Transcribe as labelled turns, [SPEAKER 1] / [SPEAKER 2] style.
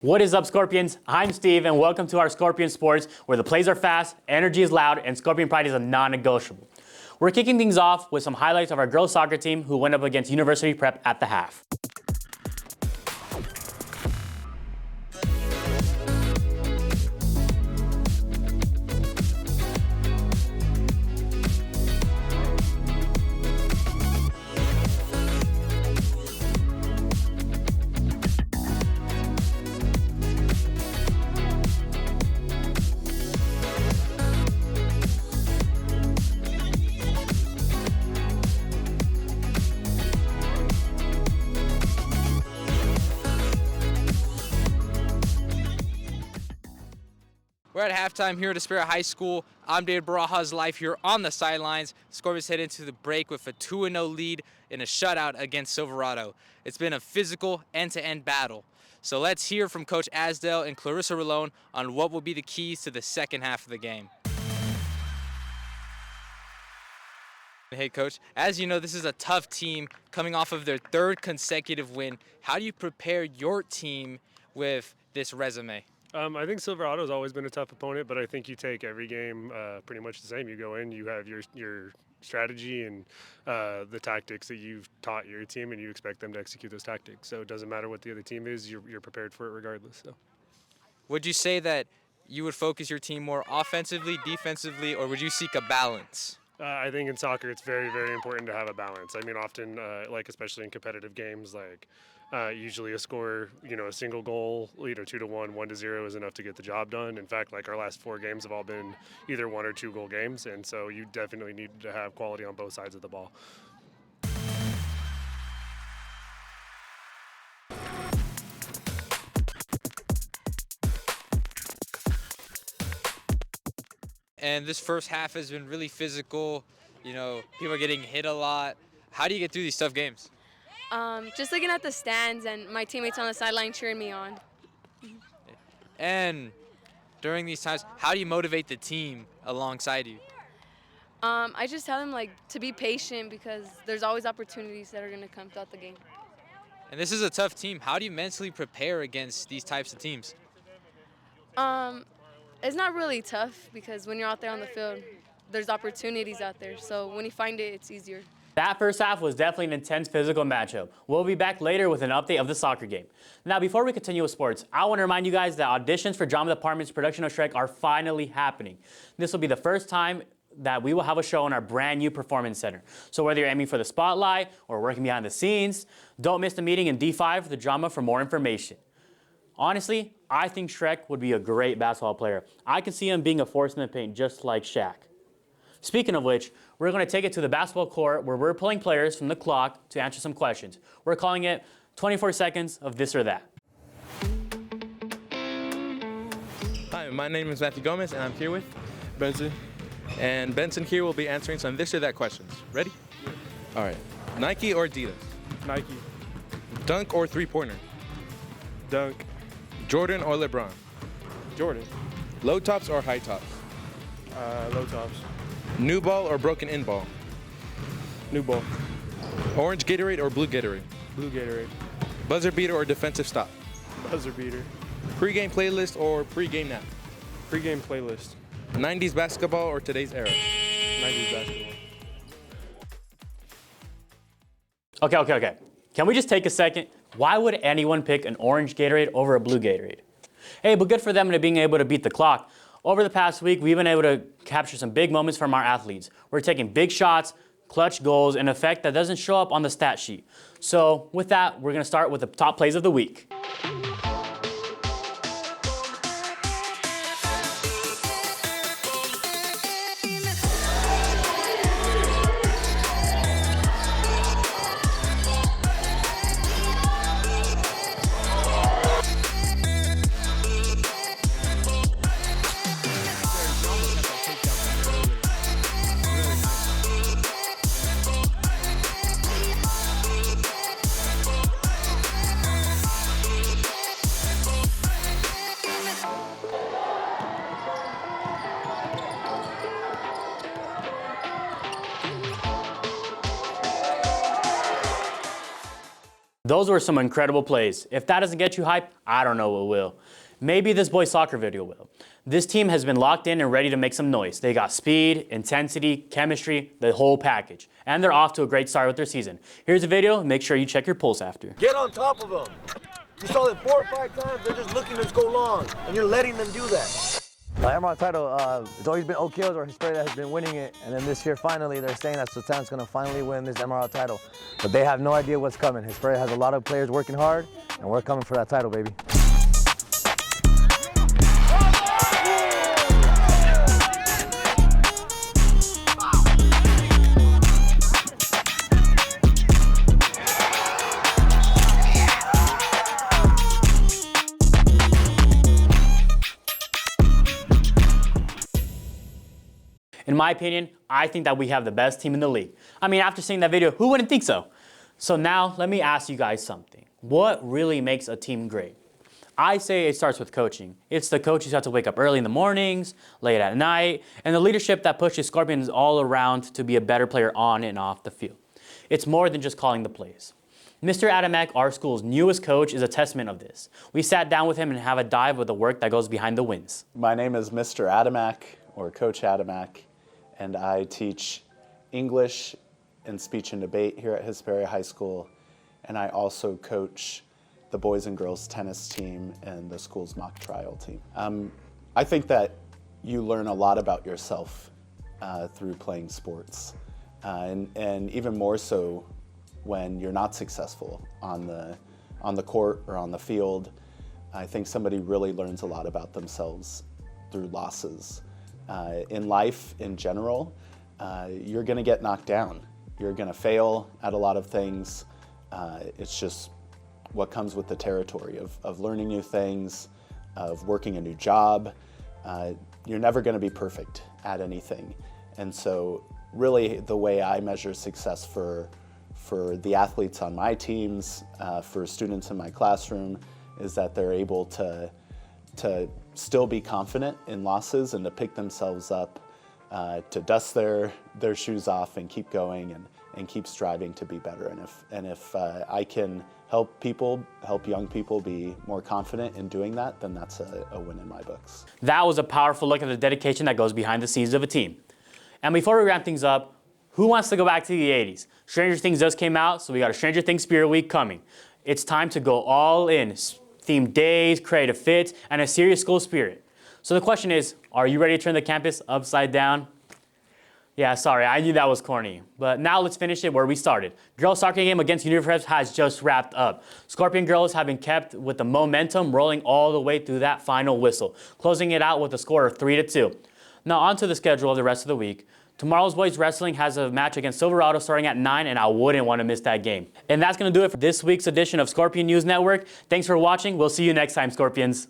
[SPEAKER 1] What is up, Scorpions? I'm Steve, and welcome to our Scorpion Sports, where the plays are fast, energy is loud, and Scorpion pride is a non-negotiable. We're kicking things off with some highlights of our girls soccer team who went up against University Prep at the half.
[SPEAKER 2] We're at halftime here at Aspera High School. I'm David Barajas, live here on the sidelines. Scorpions head into the break with a 2-0 lead in a shutout against Silverado. It's been a physical end-to-end battle. So let's hear from Coach Asdale and Clarissa Rolone on what will be the keys to the second half of the game. Hey, Coach, as you know, this is a tough team coming off of their third consecutive win. How do you prepare your team with this resume?
[SPEAKER 3] I think Silverado's always been a tough opponent, but I think you take every game pretty much the same. You go in, you have your strategy and the tactics that you've taught your team, and you expect them to execute those tactics. So it doesn't matter what the other team is, you're prepared for it regardless. So,
[SPEAKER 2] would you say that you would focus your team more offensively, defensively, or would you seek a balance?
[SPEAKER 3] I think in soccer it's very, very important to have a balance. I mean, often, especially in competitive games, usually a score, a single goal, 2-1, 1-0 is enough to get the job done. In fact, our last 4 games have all been either 1 or 2 goal games, and so you definitely need to have quality on both sides of the ball.
[SPEAKER 2] And this first half has been really physical. People are getting hit a lot. How do you get through these tough games?
[SPEAKER 4] Just looking at the stands and my teammates on the sideline cheering me on.
[SPEAKER 2] And during these times, how do you motivate the team alongside you?
[SPEAKER 4] I just tell them to be patient because there's always opportunities that are going to come throughout the game.
[SPEAKER 2] And this is a tough team. How do you mentally prepare against these types of teams?
[SPEAKER 4] It's not really tough because when you're out there on the field, there's opportunities out there. So when you find it, it's easier.
[SPEAKER 1] That first half was definitely an intense physical matchup. We'll be back later with an update of the soccer game. Now, before we continue with sports, I want to remind you guys that auditions for Drama Department's production of Shrek are finally happening. This will be the first time that we will have a show in our brand new performance center. So whether you're aiming for the spotlight or working behind the scenes, don't miss the meeting in D5 for the drama for more information. Honestly, I think Shrek would be a great basketball player. I can see him being a force in the paint just like Shaq. Speaking of which, we're going to take it to the basketball court where we're pulling players from the clock to answer some questions. We're calling it 24 seconds of this or that.
[SPEAKER 5] Hi, my name is Matthew Gomez, and I'm here with Benson. And Benson here will be answering some this or that questions. Ready? Yeah. All right. Nike or Adidas?
[SPEAKER 3] Nike.
[SPEAKER 5] Dunk or three-pointer?
[SPEAKER 3] Dunk.
[SPEAKER 5] Jordan or LeBron?
[SPEAKER 3] Jordan.
[SPEAKER 5] Low tops or high tops?
[SPEAKER 3] Low tops.
[SPEAKER 5] New ball or broken in ball?
[SPEAKER 3] New ball.
[SPEAKER 5] Orange Gatorade or blue Gatorade?
[SPEAKER 3] Blue Gatorade.
[SPEAKER 5] Buzzer beater or defensive stop?
[SPEAKER 3] Buzzer beater.
[SPEAKER 5] Pre-game playlist or pre-game nap?
[SPEAKER 3] Pre-game playlist.
[SPEAKER 5] 90s basketball or today's era?
[SPEAKER 3] 90s basketball.
[SPEAKER 1] Okay. Can we just take a second? Why would anyone pick an orange Gatorade over a blue Gatorade? Hey, but good for them to being able to beat the clock. Over the past week, we've been able to capture some big moments from our athletes. We're taking big shots, clutch goals, an effect that doesn't show up on the stat sheet. So with that, we're going to start with the top plays of the week. Those were some incredible plays. If that doesn't get you hyped, I don't know what will. Maybe this boys soccer video will. This team has been locked in and ready to make some noise. They got speed, intensity, chemistry, the whole package. And they're off to a great start with their season. Here's a video, make sure you check your pulse after.
[SPEAKER 6] Get on top of them. You saw that 4 or 5 times, they're just looking to go long, and you're letting them do that.
[SPEAKER 7] Emerald title, it's always been Oak Hills or Hesperia that has been winning it, and then this year finally they're saying that Sultan's going to finally win this Emerald title. But they have no idea what's coming. Hesperia has a lot of players working hard, and we're coming for that title, baby.
[SPEAKER 1] In my opinion, I think that we have the best team in the league. I mean, after seeing that video, who wouldn't think so? So now, let me ask you guys something. What really makes a team great? I say it starts with coaching. It's the coaches who have to wake up early in the mornings, late at night, and the leadership that pushes Scorpions all around to be a better player on and off the field. It's more than just calling the plays. Mr. Adamiak, our school's newest coach, is a testament of this. We sat down with him and have a dive with the work that goes behind the wins.
[SPEAKER 8] My name is Mr. Adamiak, or Coach Adamiak, and I teach English and speech and debate here at Hesperia High School, and I also coach the boys and girls tennis team and the school's mock trial team. I think that you learn a lot about yourself through playing sports, and even more so when you're not successful on the court or on the field. I think somebody really learns a lot about themselves through losses. In life, in general, you're going to get knocked down. You're going to fail at a lot of things. It's just what comes with the territory of learning new things, of working a new job. You're never going to be perfect at anything. And so really the way I measure success for the athletes on my teams, for students in my classroom, is that they're able to still be confident in losses and to pick themselves up, to dust their shoes off and keep going and keep striving to be better. And if I can help young people be more confident in doing that, then that's a win in my books.
[SPEAKER 1] That was a powerful look at the dedication that goes behind the scenes of a team. And before we wrap things up, who wants to go back to the 80s? Stranger Things just came out, so we got a Stranger Things Spirit Week coming. It's time to go all in. Themed days, creative fits, and a serious school spirit. So the question is, are you ready to turn the campus upside down? Yeah, sorry, I knew that was corny. But now let's finish it where we started. Girls soccer game against Unipreps has just wrapped up. Scorpion girls have been kept with the momentum rolling all the way through that final whistle, closing it out with a score of 3-2. Now on to the schedule of the rest of the week. Tomorrow's boys wrestling has a match against Silverado starting at 9, and I wouldn't want to miss that game. And that's going to do it for this week's edition of Scorpion News Network. Thanks for watching. We'll see you next time, Scorpions.